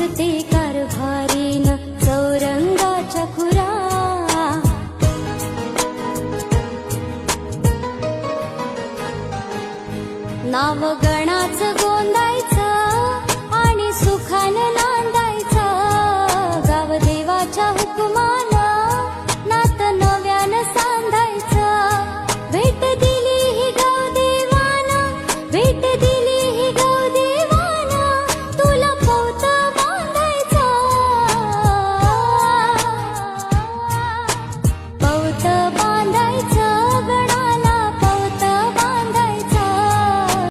नटे कारभारीन चौरंगाच्या खुरा नाव गणाचं गोंदायचं आणि सुखानं नांदायचं गाव देवाच्या हुकुमानं नात नव्यानं सांधायचं भेट दिली ही गाव देवानं भेट दिली